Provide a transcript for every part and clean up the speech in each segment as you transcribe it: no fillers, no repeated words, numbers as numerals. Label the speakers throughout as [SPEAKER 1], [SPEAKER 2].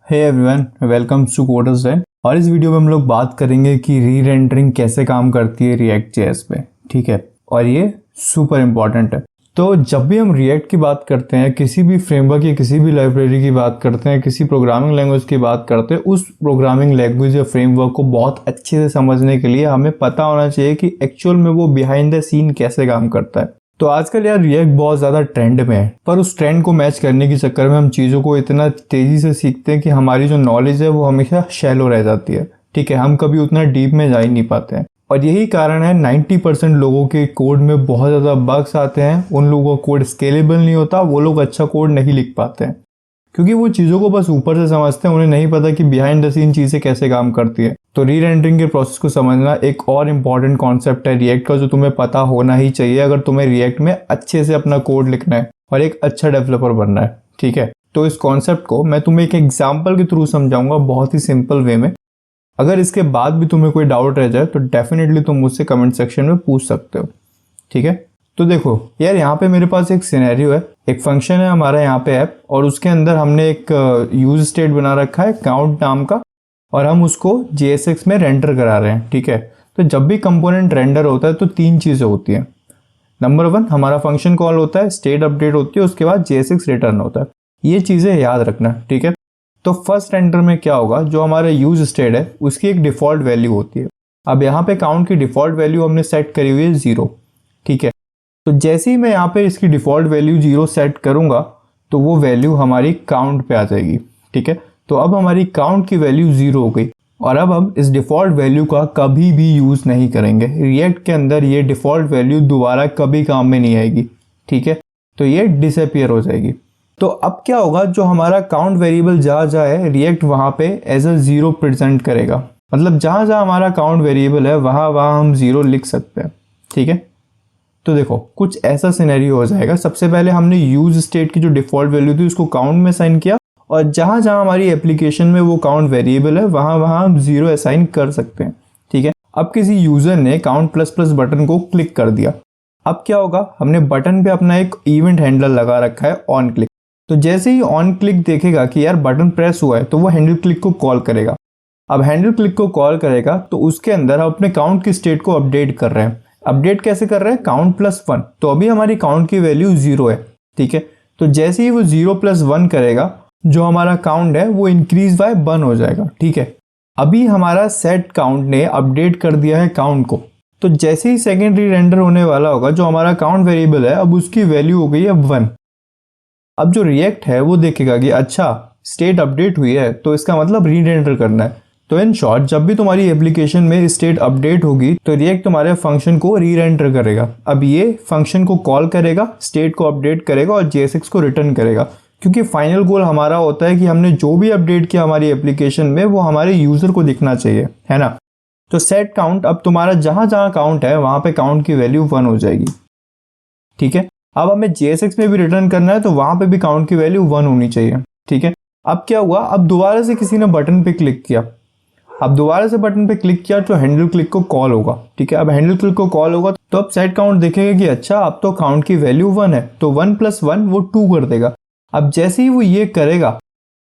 [SPEAKER 1] Hey everyone, welcome to coders day. और इस video में हम लोग बात करेंगे कि री रेंडरिंग कैसे काम करती है रिएक्ट जेएस पे। ठीक है, और ये सुपर इंपॉर्टेंट है। तो जब भी हम रिएक्ट की बात करते हैं, किसी भी फ्रेमवर्क या किसी भी लाइब्रेरी की बात करते हैं, किसी प्रोग्रामिंग लैंग्वेज की बात करते हैं, उस प्रोग्रामिंग लैंग्वेज या फ्रेमवर्क को बहुत अच्छे से समझने के लिए हमें पता होना चाहिए कि एक्चुअल में वो बिहाइंड द सीन कैसे काम करता है। तो आजकल यार रिएक्ट बहुत ज़्यादा ट्रेंड में है, पर उस ट्रेंड को मैच करने के चक्कर में हम चीज़ों को इतना तेज़ी से सीखते हैं कि हमारी जो नॉलेज है वो हमेशा शैलो रह जाती है। ठीक है, हम कभी उतना डीप में जा ही नहीं पाते हैं। और यही कारण है 90% लोगों के कोड में बहुत ज़्यादा बग्स आते हैं। उन लोगों का कोड स्केलेबल नहीं होता, वो लोग अच्छा कोड नहीं लिख पाते हैं क्योंकि वो चीज़ों को बस ऊपर से समझते हैं, उन्हें नहीं पता कि बिहाइंड द सीन चीज़ें कैसे काम करती है। तो री रेंडरिंग के प्रोसेस को समझना एक और इम्पॉर्टेंट कॉन्सेप्ट है रिएक्ट का, जो तुम्हें पता होना ही चाहिए अगर तुम्हें रिएक्ट में अच्छे से अपना कोड लिखना है और एक अच्छा डेवलपर बनना है। ठीक है, तो इस कॉन्सेप्ट को मैं तुम्हें एक एग्जाम्पल के थ्रू समझाऊंगा बहुत ही सिंपल वे में। अगर इसके बाद भी तुम्हें कोई डाउट रह जाए तो डेफिनेटली तुम मुझसे कमेंट सेक्शन में पूछ सकते हो। ठीक है, तो देखो यार, यहाँ पे मेरे पास एक सिनेरियो है, एक फंक्शन है हमारा यहाँ पे ऐप, और उसके अंदर हमने एक यूज स्टेट बना रखा है काउंट नाम का, और हम उसको JSX में रेंडर करा रहे हैं। ठीक है, तो जब भी कंपोनेंट रेंडर होता है तो तीन चीज़ें होती हैं। नंबर 1 हमारा फंक्शन कॉल होता है, स्टेट अपडेट होती है, उसके बाद JSX रिटर्न होता है। ये चीज़ें याद रखना। ठीक है, तो फर्स्ट रेंडर में क्या होगा, जो हमारा यूज स्टेट है उसकी एक डिफ़ॉल्ट वैल्यू होती है। अब यहाँ पे काउंट की डिफ़ॉल्ट वैल्यू हमने सेट करी हुई है 0। ठीक है, तो जैसे ही मैं यहाँ पे इसकी डिफ़ॉल्ट वैल्यू 0 सेट करूँगा तो वो वैल्यू हमारी काउंट पे आ जाएगी। ठीक है, तो अब हमारी काउंट की वैल्यू 0 हो गई, और अब हम इस डिफ़ॉल्ट वैल्यू का कभी भी यूज़ नहीं करेंगे। रिएक्ट के अंदर ये डिफ़ॉल्ट वैल्यू दोबारा कभी काम में नहीं आएगी। ठीक है, तो ये डिसअपीयर हो जाएगी। तो अब क्या होगा, जो हमारा काउंट वेरिएबल जहाँ जाए रिएक्ट वहाँ पे एज अ 0 प्रेजेंट करेगा। मतलब जहाँ जहाँ हमारा काउंट वेरिएबल है वहाँ वहाँ हम 0 लिख सकते हैं। ठीक है, तो देखो कुछ ऐसा सिनेरियो हो जाएगा। सबसे पहले हमने यूज स्टेट की जो डिफ़ॉल्ट वैल्यू थी उसको काउंट में असाइन किया, और जहाँ जहाँ हमारी एप्लीकेशन में वो काउंट वेरिएबल है वहाँ वहाँ हम 0 असाइन कर सकते हैं। ठीक है, अब किसी यूज़र ने काउंट प्लस प्लस बटन को क्लिक कर दिया। अब क्या होगा, हमने बटन पे अपना एक इवेंट हैंडलर लगा रखा है ऑन क्लिक। तो जैसे ही ऑन क्लिक देखेगा कि यार बटन प्रेस हुआ है तो वो हैंडल क्लिक को कॉल करेगा। अब हैंडल क्लिक को कॉल करेगा तो उसके अंदर हम अपने काउंट की स्टेट को अपडेट कर रहे हैं। अपडेट कैसे कर रहे हैं, काउंट प्लस 1। तो अभी हमारी काउंट की वैल्यू 0 है। ठीक है, तो जैसे ही वो 0 + 1 करेगा, जो हमारा काउंट है वो इंक्रीज बाय 1 हो जाएगा। ठीक है, अभी हमारा सेट काउंट ने अपडेट कर दिया है काउंट को। तो जैसे ही सेकेंडरी रेंडर होने वाला होगा, जो हमारा काउंट वेरिएबल है अब उसकी वैल्यू हो गई है 1। अब जो रिएक्ट है वो देखेगा कि अच्छा स्टेट अपडेट हुई है, तो इसका मतलब री रेंडर करना है। तो इन शॉर्ट, जब भी तुम्हारी एप्लीकेशन में स्टेट अपडेट होगी तो रिएक्ट तुम्हारे फंक्शन को री रेंडर करेगा। अब ये फंक्शन को कॉल करेगा, स्टेट को अपडेट करेगा और JSX को रिटर्न करेगा, क्योंकि फाइनल गोल हमारा होता है कि हमने जो भी अपडेट किया हमारी एप्लीकेशन में वो हमारे यूजर को दिखना चाहिए, है ना। तो सेट काउंट, अब तुम्हारा जहां जहां काउंट है वहां पे काउंट की वैल्यू 1 हो जाएगी। ठीक है, अब हमें JSX में भी रिटर्न करना है तो वहां पे भी काउंट की वैल्यू 1 होनी चाहिए। ठीक है, अब क्या हुआ, अब दोबारा से किसी ने बटन पे क्लिक किया। अब दोबारा से बटन पे क्लिक किया तो हैंडल क्लिक को कॉल होगा। ठीक है, अब हैंडल क्लिक को कॉल होगा तो अब सेट काउंट देखेगा कि अच्छा अब तो काउंट की वैल्यू 1 है, तो 1 + 1 वो 2 कर देगा। अब जैसे ही वो ये करेगा,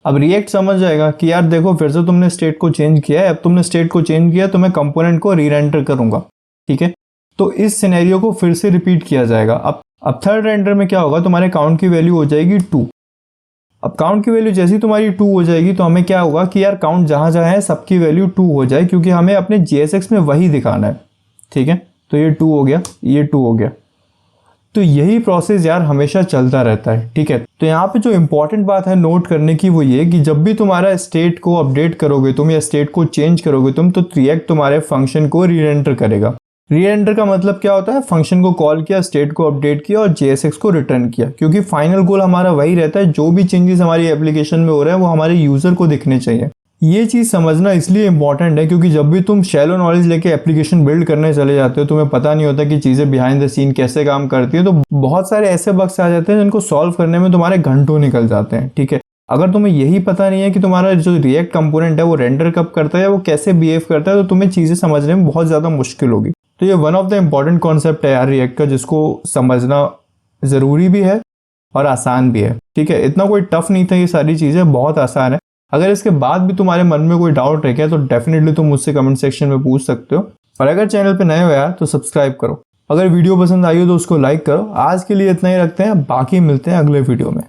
[SPEAKER 1] अब रिएक्ट समझ जाएगा कि यार देखो फिर से तुमने स्टेट को चेंज किया है, अब तुमने स्टेट को चेंज किया तो मैं कंपोनेंट को री रेंडर करूंगा। ठीक है, तो इस सिनेरियो को फिर से रिपीट किया जाएगा। अब थर्ड रेंडर में क्या होगा, तुम्हारे काउंट की वैल्यू हो जाएगी 2। अब काउंट की वैल्यू जैसी तुम्हारी 2 हो जाएगी तो हमें क्या होगा कि यार काउंट जहाँ जहाँ है सबकी वैल्यू 2 हो जाए, क्योंकि हमें अपने JSX में वही दिखाना है। ठीक है, तो ये 2 हो गया, ये 2 हो गया। तो यही प्रोसेस यार हमेशा चलता रहता है। ठीक है, तो यहाँ पे जो इंपॉर्टेंट बात है नोट करने की वो ये कि जब भी तुम्हारा स्टेट को अपडेट करोगे तुम या स्टेट को चेंज करोगे तुम, तो रिएक्ट तुम्हारे फंक्शन को री रेंडर करेगा। री रेंडर का मतलब क्या होता है, फंक्शन को कॉल किया, स्टेट को अपडेट किया और JSX को रिटर्न किया, क्योंकि फाइनल गोल हमारा वही रहता है, जो भी चेंजेस हमारी एप्लीकेशन में हो रहे हैं वो हमारे यूजर को दिखने चाहिए। ये चीज़ समझना इसलिए इंपॉर्टेंट है क्योंकि जब भी तुम शैलो नॉलेज लेके एप्लीकेशन बिल्ड करने चले जाते हो, तुम्हें पता नहीं होता कि चीज़ें बिहाइंड द सीन कैसे काम करती है, तो बहुत सारे ऐसे बग्स आ जाते हैं जिनको सॉल्व करने में तुम्हारे घंटों निकल जाते हैं। ठीक है, अगर तुम्हें यही पता नहीं है कि तुम्हारा जो रिएक्ट कंपोनेंट है वो रेंडर कब करता है, वो कैसे बिहेव करता है, तो तुम्हें चीज़ें समझने में बहुत ज़्यादा मुश्किल होगी। तो ये one of the important concept है यार रिएक्ट का, जिसको समझना ज़रूरी भी है और आसान भी है। ठीक है, इतना कोई टफ नहीं था, ये सारी चीज़ें बहुत आसान है। अगर इसके बाद भी तुम्हारे मन में कोई डाउट रह गया तो डेफिनेटली तुम मुझसे कमेंट सेक्शन में पूछ सकते हो। और अगर चैनल पे नए हो यार तो सब्सक्राइब करो। अगर वीडियो पसंद आई हो तो उसको लाइक करो। आज के लिए इतना ही रखते हैं, बाकी मिलते हैं अगले वीडियो में।